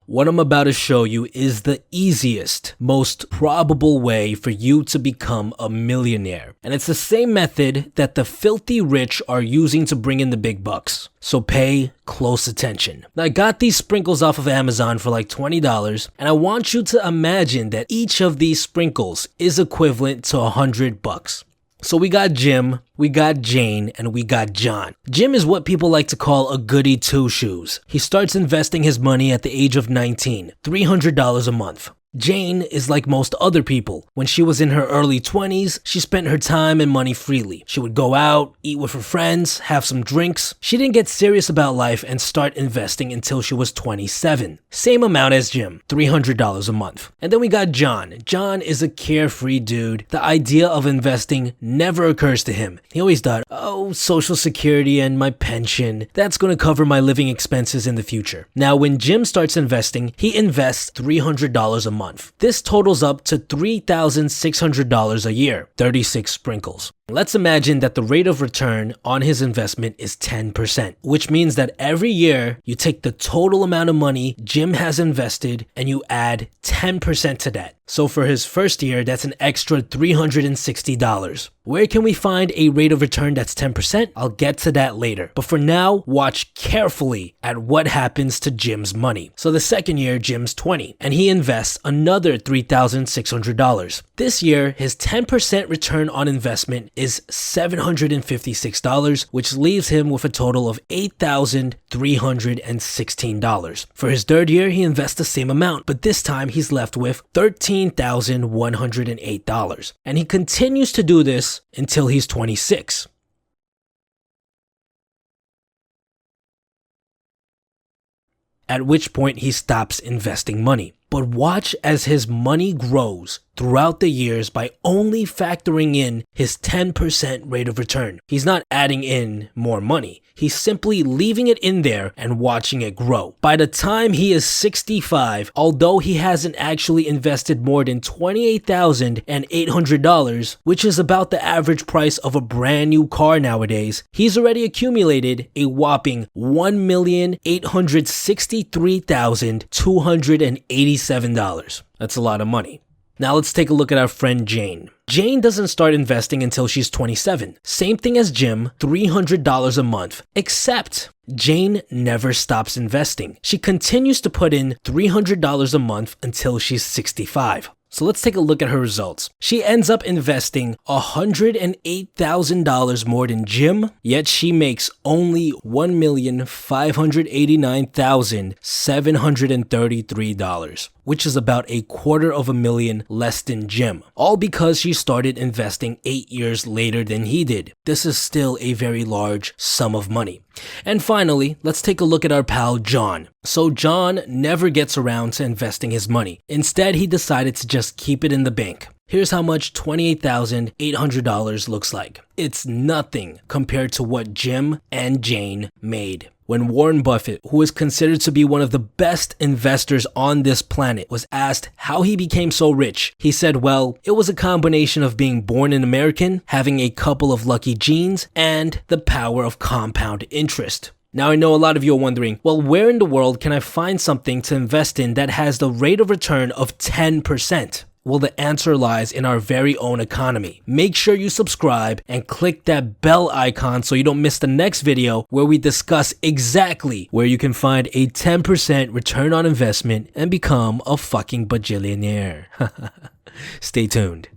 What I'm about to show you is the easiest, most probable way for you to become a millionaire. And it's the same method that the filthy rich are using to bring in the big bucks. So pay close attention. Now, I got these sprinkles off of Amazon for like $20, and I want you to imagine that each of these sprinkles is equivalent to $100. So we got Jim, we got Jane, and we got John. Jim is what people like to call a goody two-shoes. He starts investing his money at the age of 19, $300 a month. Jane is like most other people. When she was in her early 20s, she spent her time and money freely. She would go out, eat with her friends, have some drinks. She didn't get serious about life and start investing until she was 27. Same amount as Jim, $300 a month. And then we got John. John is a carefree dude. The idea of investing never occurs to him. He always thought, oh, Social Security and my pension, that's going to cover my living expenses in the future. Now, when Jim starts investing, he invests $300 a month. This totals up to $3,600 a year, 36 sprinkles. Let's imagine that the rate of return on his investment is 10%, which means that every year you take the total amount of money Jim has invested and you add 10% to that. So for his first year, that's an extra $360. Where can we find a rate of return that's 10%? I'll get to that later. But for now, watch carefully at what happens to Jim's money. So the second year, Jim's 20, and he invests another $3,600. This year, his 10% return on investment is $756, which leaves him with a total of $8,316. For his third year, he invests the same amount, but this time he's left with $13,108. And he continues to do this until he's 26. At which point he stops investing money. But watch as his money grows throughout the years by only factoring in his 10% rate of return. He's not adding in more money. He's simply leaving it in there and watching it grow. By the time he is 65, although he hasn't actually invested more than $28,800, which is about the average price of a brand new car nowadays, he's already accumulated a whopping $1,863,287. That's a lot of money. Now let's take a look at our friend Jane. Jane doesn't start investing until she's 27. Same thing as Jim, $300 a month, except Jane never stops investing. She continues to put in $300 a month until she's 65. So let's take a look at her results. She ends up investing $108,000 more than Jim, yet she makes only $1,589,733, which is about $250,000 less than Jim, all because she started investing 8 years later than he did. This is still a very large sum of money. And finally, let's take a look at our pal John. So John never gets around to investing his money. Instead, he decided to just keep it in the bank. Here's how much $28,800 looks like. It's nothing compared to what Jim and Jane made. When Warren Buffett, who is considered to be one of the best investors on this planet, was asked how he became so rich, he said, well, it was a combination of being born an American, having a couple of lucky genes, and the power of compound interest. Now I know a lot of you are wondering, well, where in the world can I find something to invest in that has the rate of return of 10%? Well, the answer lies in our very own economy. Make sure you subscribe and click that bell icon so you don't miss the next video where we discuss exactly where you can find a 10% return on investment and become a fucking bajillionaire. Stay tuned.